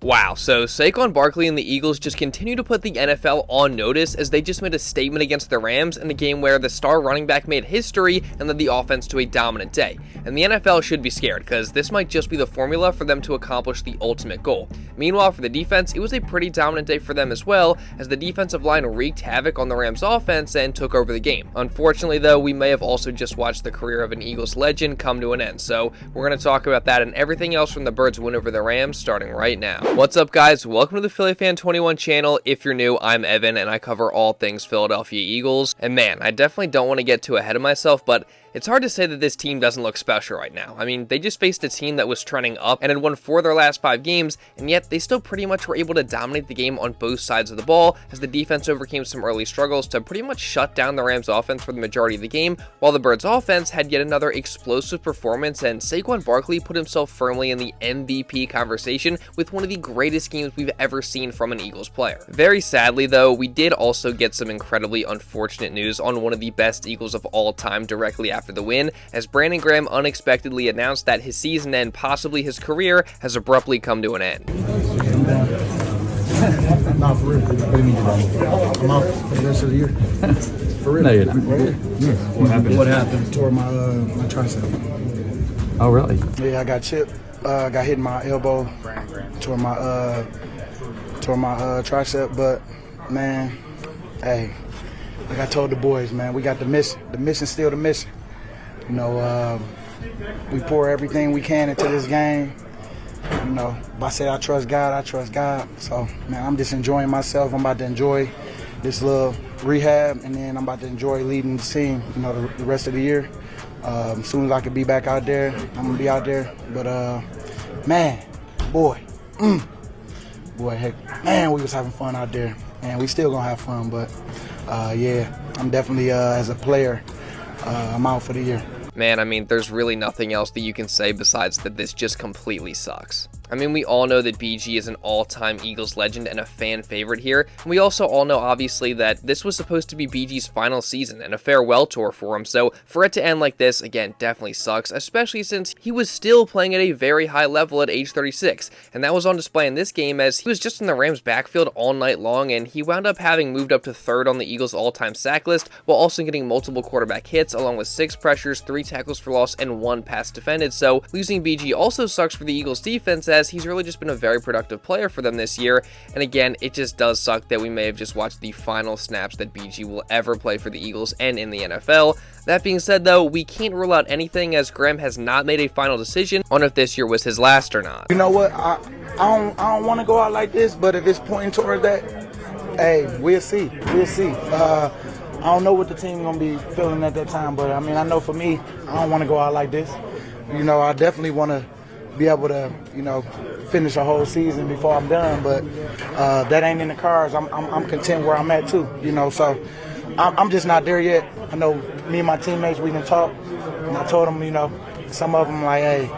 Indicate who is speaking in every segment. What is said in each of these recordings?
Speaker 1: Wow, so Saquon Barkley and the Eagles just continue to put the NFL on notice as they just made a statement against the Rams in a game where the star running back made history and led the offense to a dominant day. And the NFL should be scared because this might just be the formula for them to accomplish the ultimate goal. Meanwhile, for the defense, it was a pretty dominant day for them as well, as the defensive line wreaked havoc on the Rams offense and took over the game. Unfortunately though, we may have also just watched the career of an Eagles legend come to an end, so we're going to talk about that and everything else from the Birds' win over the Rams starting right now. What's up, guys? Welcome to the Philly Fan 21 channel. If you're new, I'm Evan and I cover all things Philadelphia Eagles. And man, I definitely don't want to get too ahead of myself, but it's hard to say that this team doesn't look special right now. I mean, they just faced a team that was trending up and had won 4 of their last 5 games, and yet they still pretty much were able to dominate the game on both sides of the ball as the defense overcame some early struggles to pretty much shut down the Rams offense for the majority of the game, while the Birds offense had yet another explosive performance, and Saquon Barkley put himself firmly in the MVP conversation with one of the greatest games we've ever seen from an Eagles player. Very sadly though, we did also get some incredibly unfortunate news on one of the best Eagles of all time directly after the win, as Brandon Graham unexpectedly announced that his season and possibly his career has abruptly come to an end.
Speaker 2: Not for real. I'm out for the rest of the year. For real.
Speaker 3: No, you're not.
Speaker 2: What happened? Tore my tricep.
Speaker 3: Oh, really?
Speaker 2: Yeah, I got chipped. Got hit in my elbow. Tore my tricep. But man, hey, like I told the boys, man, we got the mission. The mission's still the mission. You know, we pour everything we can into this game. You know, if I say I trust God, I trust God. So, man, I'm just enjoying myself. I'm about to enjoy this little rehab, and then I'm about to enjoy leading the team, you know, the rest of the year. As soon as I can be back out there, I'm going to be out there. But, man, heck, man, we was having fun out there. And we still going to have fun. But, yeah, I'm definitely, as a player, I'm out for the year.
Speaker 1: Man, I mean, there's really nothing else that you can say besides that this just completely sucks. I mean, we all know that BG is an all-time Eagles legend and a fan favorite here. And we also all know, obviously, that this was supposed to be BG's final season and a farewell tour for him. So for it to end like this, again, definitely sucks, especially since he was still playing at a very high level at age 36. And that was on display in this game as he was just in the Rams' backfield all night long, and he wound up having moved up to 3rd on the Eagles' all-time sack list, while also getting multiple quarterback hits, along with 6 pressures, 3 tackles for loss, and 1 pass defended. So losing BG also sucks for the Eagles defense, as he's really just been a very productive player for them this year. And again, it just does suck that we may have just watched the final snaps that BG will ever play for the Eagles and in the NFL. That being said though, we can't rule out anything, as Graham has not made a final decision on if this year was his last or not.
Speaker 2: You know what? I don't want to go out like this, but if it's pointing toward that, hey, we'll see. We'll see. I don't know what the team gonna be feeling at that time, but I mean, I know for me, I don't want to go out like this. You know, I definitely want to be able to, you know, finish a whole season before I'm done, but that ain't in the cards. I'm content where I'm at too, you know. So I'm just not there yet. I know me and my teammates, we can talk, and I told them, you know, some of them like, hey,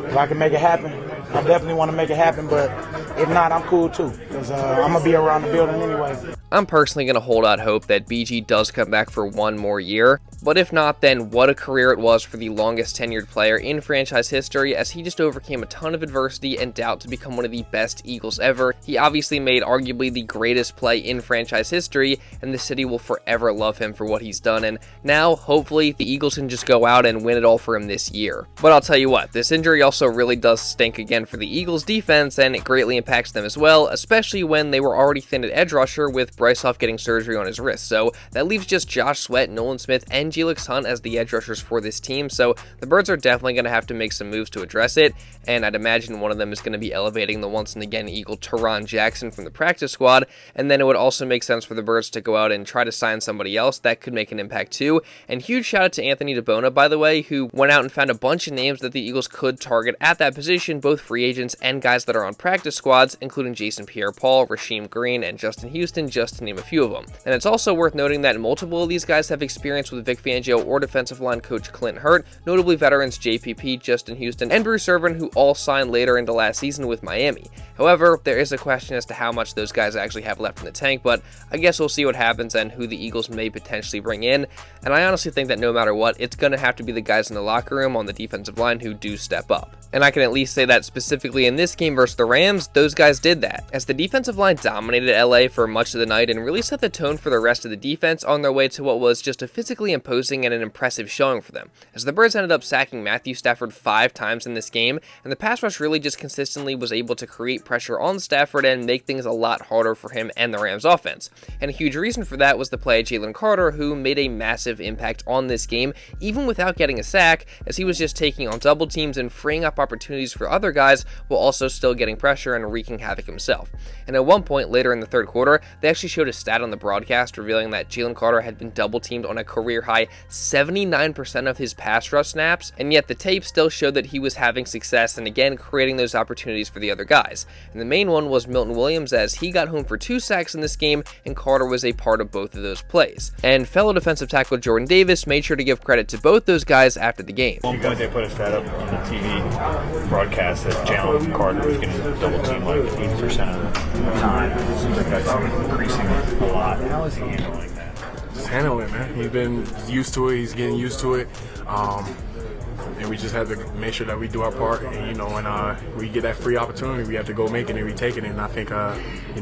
Speaker 2: if I can make it happen, I definitely want to make it happen, but if not, I'm cool too, because I'm gonna be around the building anyway.
Speaker 1: I'm personally going to hold out hope that BG does come back for 1 more year, but if not, then what a career it was for the longest tenured player in franchise history, as he just overcame a ton of adversity and doubt to become one of the best Eagles ever. He obviously made arguably the greatest play in franchise history, and the city will forever love him for what he's done, and now, hopefully, the Eagles can just go out and win it all for him this year. But I'll tell you what, this injury also really does stink again for the Eagles defense, and it greatly impacts them as well, especially when they were already thin at edge rusher with Bryce Huff getting surgery on his wrist. So that leaves just Josh Sweat, Nolan Smith, and Jelix Hunt as the edge rushers for this team. So the Birds are definitely going to have to make some moves to address it, and I'd imagine one of them is going to be elevating the once and again Eagle Teron Jackson from the practice squad, and then it would also make sense for the Birds to go out and try to sign somebody else that could make an impact too. And huge shout out to Anthony DeBona, by the way, who went out and found a bunch of names that the Eagles could target at that position, both free agents and guys that are on practice squads, including Jason Pierre-Paul, Rasheem Green, and Justin Houston, just to name a few of them. And it's also worth noting that multiple of these guys have experience with Vic Fangio or defensive line coach Clint Hurt, notably veterans JPP, Justin Houston, and Bruce Irvin, who all signed later into last season with Miami. However, there is a question as to how much those guys actually have left in the tank, but I guess we'll see what happens and who the Eagles may potentially bring in. And I honestly think that no matter what, it's going to have to be the guys in the locker room on the defensive line who do step up. And I can at least say that specifically in this game versus the Rams, those guys did that, as the defensive line dominated LA for much of the night and really set the tone for the rest of the defense on their way to what was just a physically imposing and an impressive showing for them, as the Birds ended up sacking Matthew Stafford 5 times in this game, and the pass rush really just consistently was able to create pressure on Stafford and make things a lot harder for him and the Rams offense. And a huge reason for that was the play of Jalen Carter, who made a massive impact on this game, even without getting a sack, as he was just taking on double teams and freeing up opportunities for other guys while also still getting pressure and wreaking havoc himself. And at one point later in the third quarter, they actually showed a stat on the broadcast revealing that Jalen Carter had been double teamed on a career high 79% of his pass rush snaps, and yet the tape still showed that he was having success and again creating those opportunities for the other guys. And the main one was Milton Williams, as he got home for 2 sacks in this game, and Carter was a part of both of those plays. And fellow defensive tackle Jordan Davis made sure to give credit to both those guys after the game.
Speaker 3: At one point they put a stat up on the TV broadcast that Jalen Carter was getting double teamed like 80% of the time. It seems like that's increasing a lot. How is he handling that?
Speaker 4: Just handling it, man. He's been used to it. He's getting used to it. And we just have to make sure that we do our part. And, when we get that free opportunity, we have to go make it and we take it. And I think,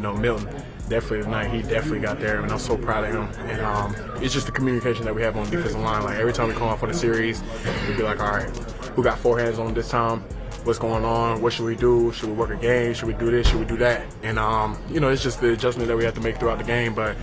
Speaker 4: Milton, definitely tonight, he definitely got there. And I'm so proud of him. And it's just the communication that we have on the defensive line. Like, every time we come off on a series, we be like, all right, who got 4 hands on this time? What's going on? What should we do? Should we work a game? Should we do this? Should we do that? And, it's just the adjustment that we have to make throughout the game. But,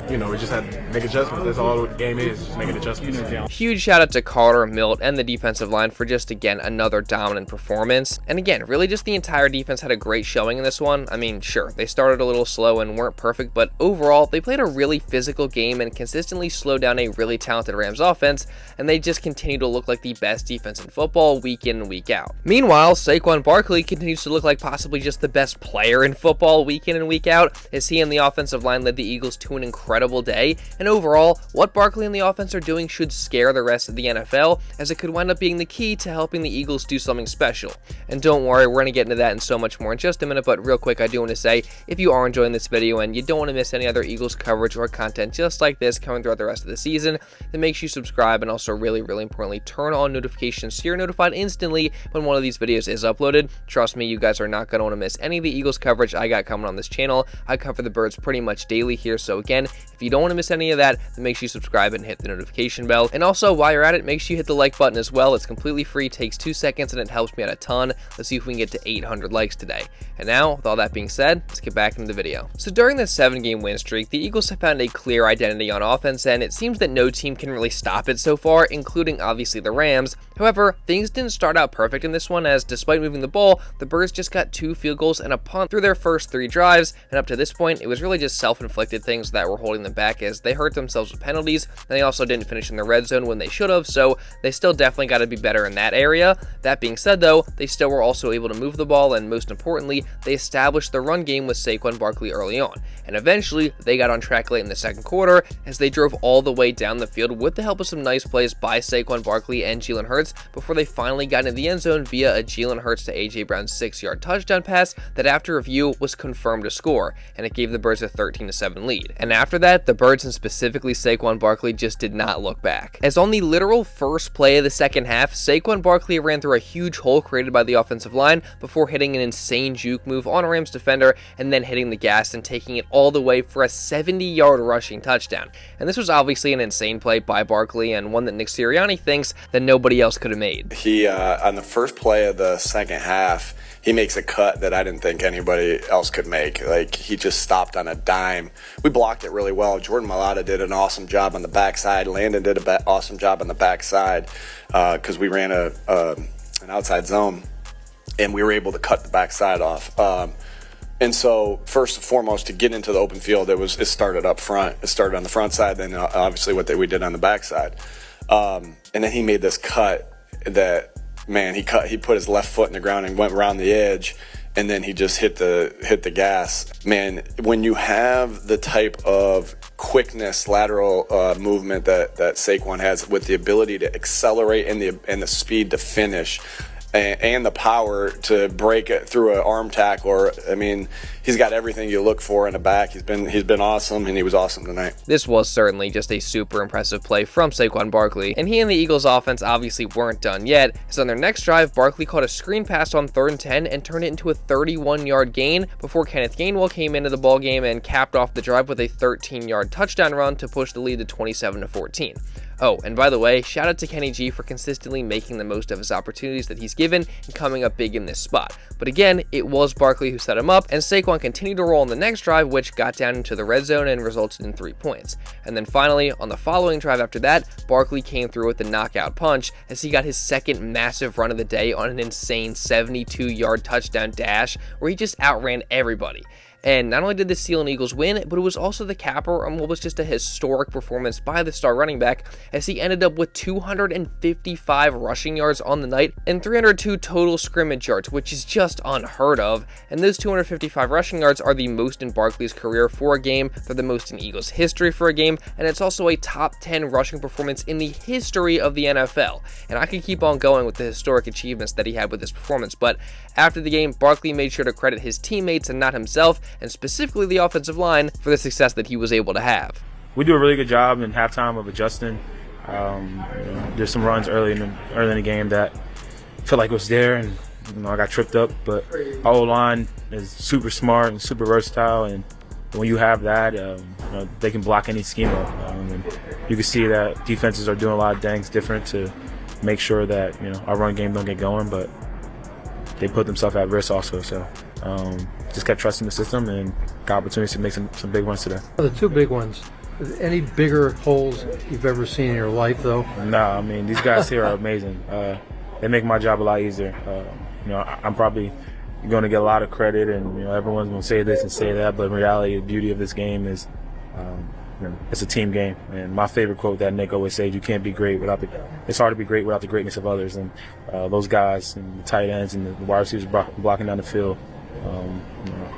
Speaker 4: we just have to make adjustments. That's all the game is, just making adjustments.
Speaker 1: Huge shout out to Carter, Milt, and the defensive line for just, again, another dominant performance. And again, really just the entire defense had a great showing in this one. I mean, sure, they started a little slow and weren't perfect, but overall, they played a really physical game and consistently slowed down a really talented Rams offense, and they just continue to look like the best defense in football week in and week out. Meanwhile, Saquon Barkley continues to look like possibly just the best player in football week in and week out, as he and the offensive line led the Eagles to an incredible day. And overall, what Barkley and the offense are doing should scare the rest of the NFL, as it could wind up being the key to helping the Eagles do something special. And don't worry, we're going to get into that and so much more in just a minute, but real quick, I do want to say, if you are enjoying this video and you don't want to miss any other Eagles coverage or content just like this coming throughout the rest of the season, then make sure you subscribe, and also really importantly, turn on notifications so you're notified instantly when one of these videos is uploaded. Trust me, you guys are not going to want to miss any of the Eagles coverage I got coming on this channel. I cover the Birds pretty much daily here, so again, if you don't want to miss any of that, then make sure you subscribe and hit the notification bell. And also, while you're at it, make sure you hit the like button as well. It's completely free, takes 2 seconds, and it helps me out a ton. Let's see if we can get to 800 likes today. And now, with all that being said, let's get back into the video. So during this 7-game win streak, the Eagles have found a clear identity on offense, and it seems that no team can really stop it so far, including obviously the Rams. However, things didn't start out perfect in this one, as despite moving the ball, the Birds just got 2 field goals and a punt through their first 3 drives, and up to this point, it was really just self-inflicted things that were holding them back, as they hurt themselves with penalties, and they also didn't finish in the red zone when they should have, so they still definitely got to be better in that area. That being said though, they still were also able to move the ball, and most importantly, they established the run game with Saquon Barkley early on, and eventually they got on track late in the second quarter as they drove all the way down the field with the help of some nice plays by Saquon Barkley and Jalen Hurts before they finally got into the end zone via a Jalen Hurts to AJ Brown's 6-yard touchdown pass that after review was confirmed to score, and it gave the Birds a 13-7 lead. And after that, the Birds and specifically Saquon Barkley just did not look back, as on the literal first play of the second half, Saquon Barkley ran through a huge hole created by the offensive line before hitting an insane juke move on a Rams defender and then hitting the gas and taking it all the way for a 70-yard rushing touchdown. And this was obviously an insane play by Barkley, and one that Nick Sirianni thinks that nobody else could have made.
Speaker 5: He, on the first play of the second half, he makes a cut that I didn't think anybody else could make. Like, he just stopped on a dime. We blocked it really well. Jordan Mailata did an awesome job on the backside. Landon did an awesome job on the backside because we ran an outside zone, and we were able to cut the backside off. And so, first and foremost, to get into the open field, it started up front. It started on the front side, then obviously what we did on the backside. And then he made this cut that, man, he put his left foot in the ground and went around the edge, and then he just hit the gas. Man, when you have the type of quickness, lateral movement that Saquon has, with the ability to accelerate and the speed to finish, and the power to break it through an arm tackle. Or, I mean, he's got everything you look for in a back. He's been awesome, and he was awesome tonight.
Speaker 1: This was certainly just a super impressive play from Saquon Barkley, and he and the Eagles offense obviously weren't done yet, as on their next drive, Barkley caught a screen pass on 3rd and 10 and turned it into a 31-yard gain before Kenneth Gainwell came into the ballgame and capped off the drive with a 13-yard touchdown run to push the lead to 27-14. Oh, and by the way, shout out to Kenny G for consistently making the most of his opportunities that he's given and coming up big in this spot. But again, it was Barkley who set him up, and Saquon continued to roll on the next drive, which got down into the red zone and resulted in 3 points. And then finally, on the following drive after that, Barkley came through with the knockout punch as he got his second massive run of the day on an insane 72-yard touchdown dash where he just outran everybody. And not only did the Seal and Eagles win, but it was also the capper on what was just a historic performance by the star running back, as he ended up with 255 rushing yards on the night and 302 total scrimmage yards, which is just unheard of. And those 255 rushing yards are the most in Barkley's career for a game, they're the most in Eagles history for a game, and it's also a top 10 rushing performance in the history of the NFL. And I could keep on going with the historic achievements that he had with this performance, but after the game, Barkley made sure to credit his teammates and not himself, and specifically the offensive line, for the success that he was able to have.
Speaker 6: We do a really good job in halftime of adjusting. There's some runs early in the game that felt like it was there, and I got tripped up. But our O-line is super smart and super versatile, and when you have that, they can block any schema. And you can see that defenses are doing a lot of things different to make sure that our run game don't get going, but they put themselves at risk also. So just kept trusting the system and got opportunities to make some big ones today.
Speaker 7: The 2 big ones. Any bigger holes you've ever seen in your life, though?
Speaker 6: No, I mean, these guys here are amazing. They make my job a lot easier. I'm probably going to get a lot of credit, and everyone's going to say this and say that, but in reality, the beauty of this game is it's a team game. And my favorite quote that Nick always says, it's hard to be great without the greatness of others. And those guys and the tight ends and the wide receivers blocking down the field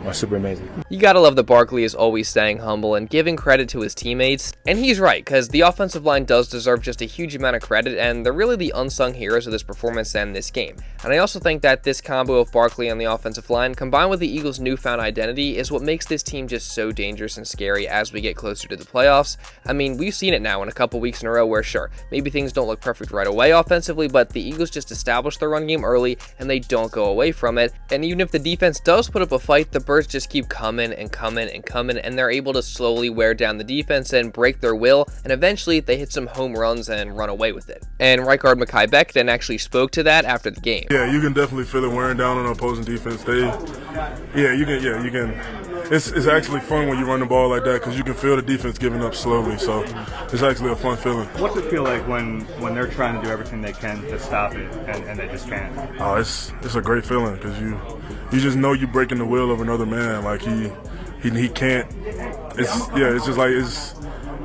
Speaker 6: are super amazing.
Speaker 1: You gotta love that Barkley is always staying humble and giving credit to his teammates, and he's right, because the offensive line does deserve just a huge amount of credit, and they're really the unsung heroes of this performance and this game. And I also think that this combo of Barkley on the offensive line, combined with the Eagles' newfound identity, is what makes this team just so dangerous and scary as we get closer to the playoffs. I mean, we've seen it now in a couple weeks in a row where, sure, maybe things don't look perfect right away offensively, but the Eagles just establish their run game early, and they don't go away from it. And even if the defense does put up a fight, the Birds just keep coming and coming and coming, and they're able to slowly wear down the defense and break their will, and eventually they hit some home runs and run away with it. And right guard Mekhi Becton actually spoke to that after the game.
Speaker 8: Yeah, you can definitely feel it wearing down on opposing defense. You can. It's actually fun when you run the ball like that because you can feel the defense giving up slowly. So it's actually a fun feeling.
Speaker 3: What's it feel like when they're trying to do everything they can to stop it and they just can't?
Speaker 8: Oh, it's a great feeling because you just know you're breaking the will of another man. Like he can't. It's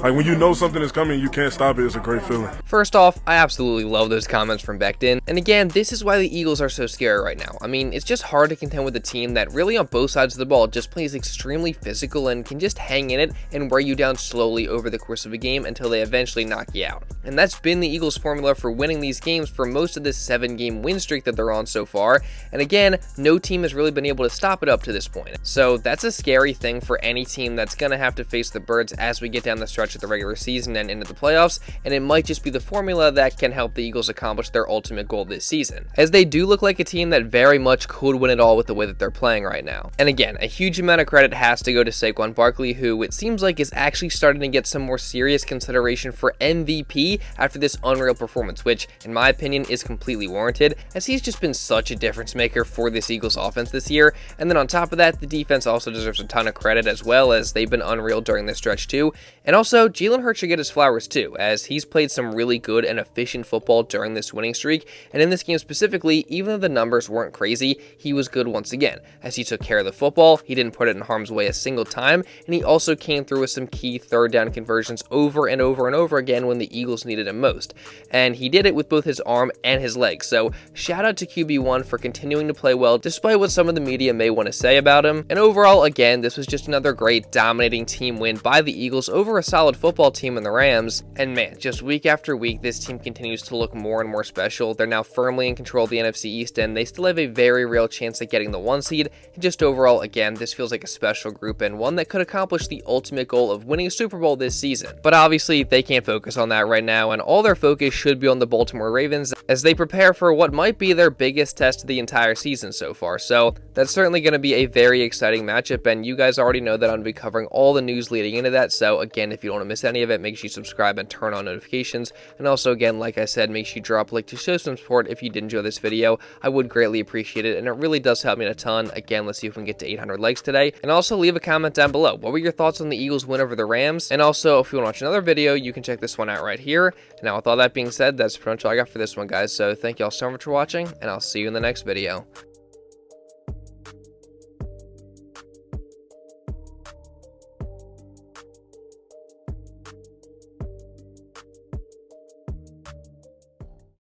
Speaker 8: like when you know something is coming, you can't stop it. It's a great feeling.
Speaker 1: First off, I absolutely love those comments from Becton. And again, this is why the Eagles are so scary right now. I mean, it's just hard to contend with a team that really on both sides of the ball just plays extremely physical and can just hang in it and wear you down slowly over the course of a game until they eventually knock you out. And that's been the Eagles' formula for winning these games for most of this 7-game win streak that they're on so far. And again, no team has really been able to stop it up to this point. So that's a scary thing for any team that's going to have to face the Birds as we get down the stretch of the regular season and into the playoffs, and it might just be the formula that can help the Eagles accomplish their ultimate goal this season, as they do look like a team that very much could win it all with the way that they're playing right now. And again, a huge amount of credit has to go to Saquon Barkley, who it seems like is actually starting to get some more serious consideration for MVP after this unreal performance, which in my opinion is completely warranted, as he's just been such a difference maker for this Eagles offense this year. And then on top of that, the defense also deserves a ton of credit as well, as they've been unreal during this stretch too. And also, Also, Jalen Hurts should get his flowers too, as he's played some really good and efficient football during this winning streak, and in this game specifically, even though the numbers weren't crazy, he was good once again, as he took care of the football, he didn't put it in harm's way a single time, and he also came through with some key third down conversions over and over and over again when the Eagles needed him most. And he did it with both his arm and his leg, so shout out to QB1 for continuing to play well despite what some of the media may want to say about him. And overall, again, this was just another great dominating team win by the Eagles over a solid football team in the Rams. And man, just week after week, this team continues to look more and more special. They're now firmly in control of the NFC East, and they still have a very real chance at getting the 1 seed. And just overall, again, this feels like a special group and one that could accomplish the ultimate goal of winning a Super Bowl this season. But obviously, they can't focus on that right now, and all their focus should be on the Baltimore Ravens as they prepare for what might be their biggest test of the entire season so far. So that's certainly going to be a very exciting matchup, and you guys already know that I'm going to be covering all the news leading into that. So again, if you don't want to miss any of it, make sure you subscribe and turn on notifications. And also, again, like I said, make sure you drop a like to show some support if you did enjoy this video. I would greatly appreciate it, and it really does help me a ton. Again, let's see if we can get to 800 likes today. And also leave a comment down below. What were your thoughts on the Eagles win over the Rams? And also, if you want to watch another video, you can check this one out right here. Now, with all that being said, that's pretty much all I got for this one, guys. So thank you all so much for watching, and I'll see you in the next video.